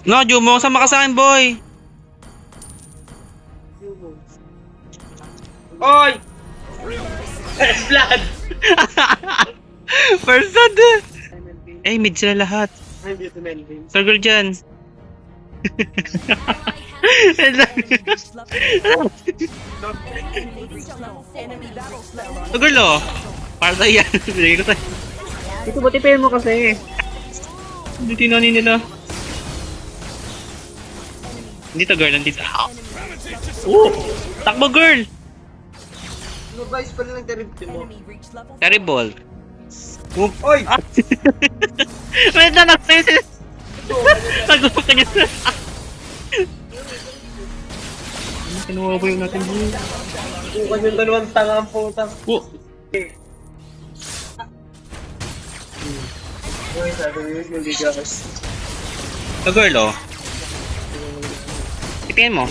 No, Jumo, sama ka sa akin, boy. Oy! Blood! First blood. Eh, mid sila lahat. Circle dyan. Circle oh. Para tayo yan. Bigay ko tayo. Ito ba tipayin mo kasi? Hindi tinanin nila. Nandito girl, nandito. Takbo girl! Advice pala ng terrible mo. Terrible. Oy! May nanak sa'yo. Nag-upo ka niya. Kinuha ba yung natin dito? Bukan yung dalawang tanga ang puta. Uy, sabi mo yung ligas. The girl oh. Ipin mo.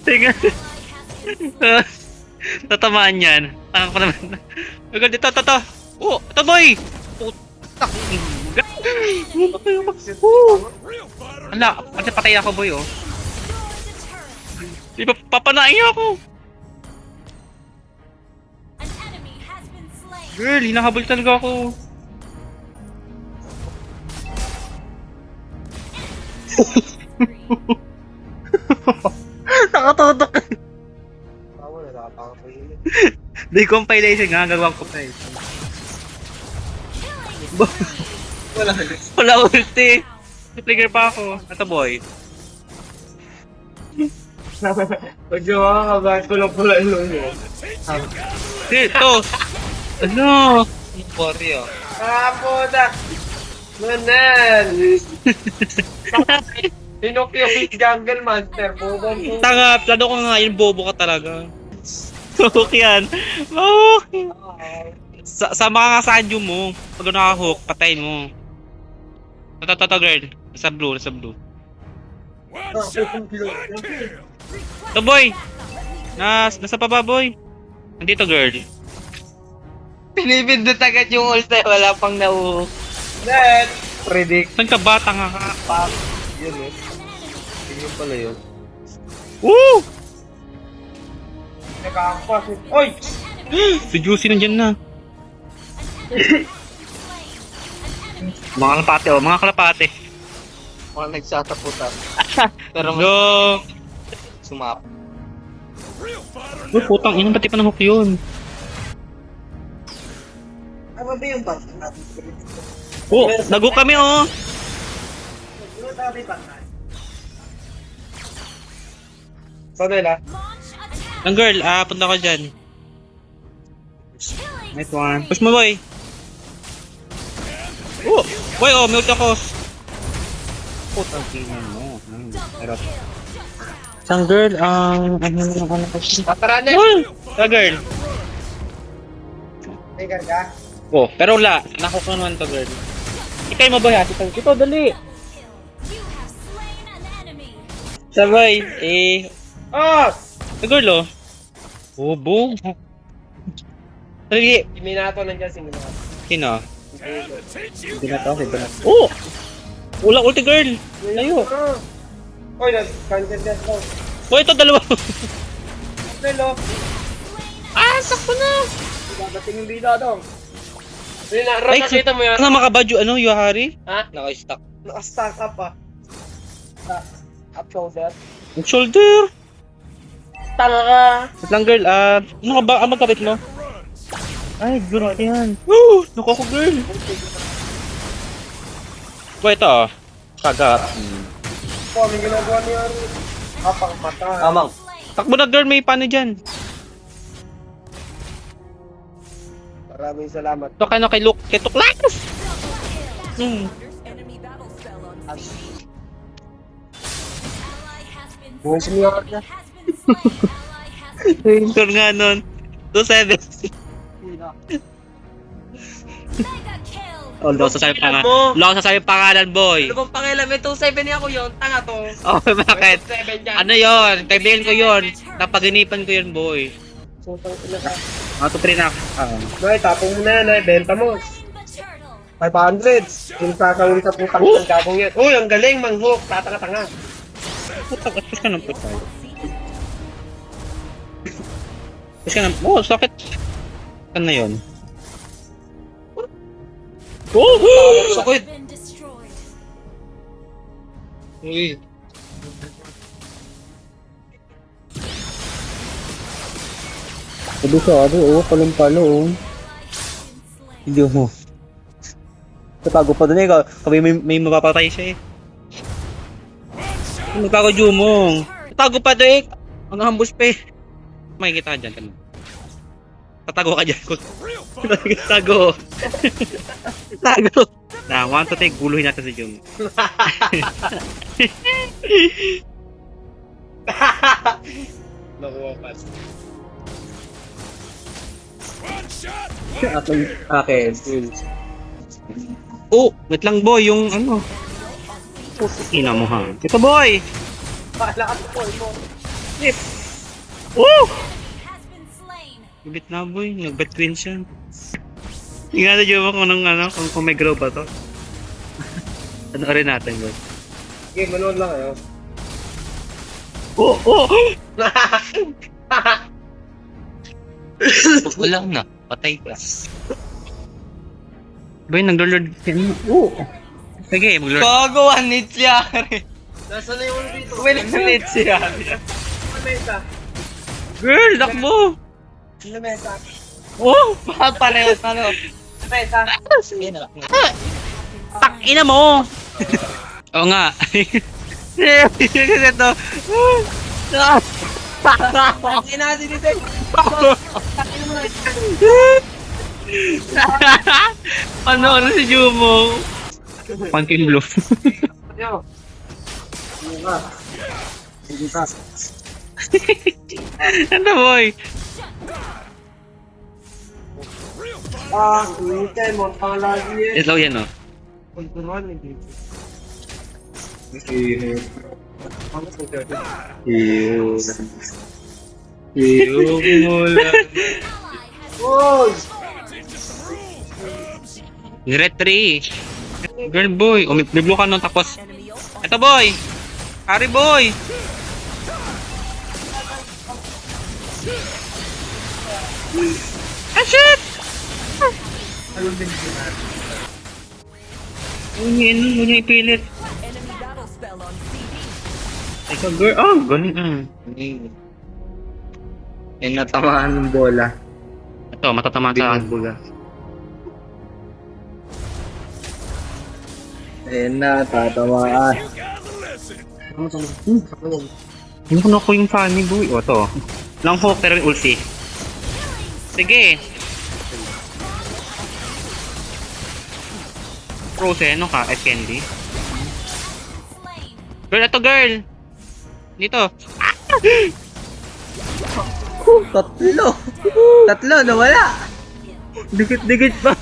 Tingnan. Tatamaan yan. Parang pa naman. Agad dito, ito. Oh, ito boy! Putak! Ala, kasi patay ako boy oh. Di ba papanain niyo ako? Girl, hinahabol talaga ako. Nakatutok. Di compilation nga, gagawang compilation. Wala ulti. Trigger pa ako. Ito boy. Pag gawa ka, bakit ko lang pala ilong mo? Dito. Ano? Warrior. Ah, puta! Manan! Pinokyo Jungle Master, bukan mo. Tanga, plano ko nga yun, bobo ka talaga. Mahok yan. Mahok. Sama ka nga sa anyo mo. Pag nakahook, patayin mo. Ito, girl. Nasa blue. Ito, boy. Nasa baba, boy. Nandito, girl. Pinipindot agad yung ulti, wala pang nauhok. Then, predict. Saan ka ba? Tanga ka. Yun eh. Yun pala yun. Woo! Nakakampas eh. Oy! Si Juicy nandyan na. Mga kalapate. Mga nagsataputan. Pero Go! sumap. Oh, putang ina, pati pa ng hook yun. Ano ba yung bus natin? Oh, nag-hook kami oh. Saan nila? Ang girl, punta ko dyan. Nice one. Push mo, boy. Oh, boy, oh, mute ako. Putang ina mo. Erot. Isang girl, ano ko siya. Tara na! Sa girl. May garga? Oh, pero wala. Nahook ko naman to, girl. Ikay mo, boy, ha? Ito, dali. Sabay, Oh! Sa girl, oh. Oh, boom. Sige. Si Minato nandiyan si Minato. Sino? Binato. Oh! Wala ulti girl! Layo! Oy, nag-content death daw. Oh, ito dalawa! Lelo! Sakto na! Dadating yung bida daw. Ron, nakita mo yan? Kasama ka ba, Yuhari? Ha? Naka-stack. Naka-stack up pa. Up shoulder. Yung shoulder! Tanga ka! Wait lang girl, ano ka ba? Magkapit mo? Ay, girl yan. Woo! Naku ako girl! Boy, ito oh. Kagat. Po, may ginagawa niya. Kapang mata. Amang. Takbo na girl, may paano dyan? Maraming salamat. Ito ka na kay Luke, kay Tuklas! Buhay si Minato niya. Sure nga nun. 2-7. Oh, losa sa'yo pangalan. Losa sa'yo pangalan, boy. Ano bang pangilan? May 2-7 niya ako yun. Tanga to. Oh, bakit? 2-7 dyan. Ano yon? Kaibigan ko yon. Napaginipan ko yon, boy. So, ina ka. Mga 2-3 na. Noy, tapong mo na yan, Noy. Benta mo. 500. Yung kakawin sa putang ng gagong yan. Uy, ang galing, manghok. Tatanga-tanga. Putak, at ka ng putay. Kasi ka ng... Oh, sakit. Saan na yun? Oh! Sakit! Uy. Kabisado, palong-palo, Hindi mo. Tatago pa doon eh. Kami may mapapatay siya eh. Magtago Jumong. Tatago pa doon eh. Ang hambus pa eh. Makikita ka dyan. Tanong. Tatago ka dyan. Tago. Tago. Na, 1 to take. Guluhin natin si Jumong. Nakuha pa. Akin. Oh, wait lang boy. Yung ano. Ina mo ha. Ito boy. Paala ka po, mo. Flip. Oh! Ulit na boy. Nag-bet queen siya. Hindi nga na Jumong kung nung ano. Kung may grow pa to. Ano rin natin boy. Sige, manood lang kayo. Oh! Oh! Wala na. Patay ka. Boy, nag-lord. Oh! Sige, mag-lord. Bago, 1 hit siya. Nasaan na yung dito? Wala na hit siya. Lamesa. Girl, dakmo! Lamesa. Oh! Pareho na no. Lamesa. Sige na lang. Takina mo! Oo nga. Kasi ito. Hindi natin dito. Ano si Jumo? Pumpkin blue. Yo. Sige ka. Ano boy? Kulitin mo. Pangalagi yan. Ito yan oh. Kunturuan hindi. Uy! Red 3. Girl boy. O may blue ka nun tapos. Ito boy. Hari boy. Ah shit! Huwag niya ipilit. Ikaw girl. Oh, ganun. Yung natamaan ng bola. Ito, matatamaan sa akin. Bola. Ayun na, tatamaan. Hindi ko nakuha yung funny boy. O, ito. Lang hook, pero yung ulti. Sige. Frozen, ano ka? S-Candy? Girl, ito girl! Dito. Tatlo! Tatlo, nawala! Dikit-dikit pa.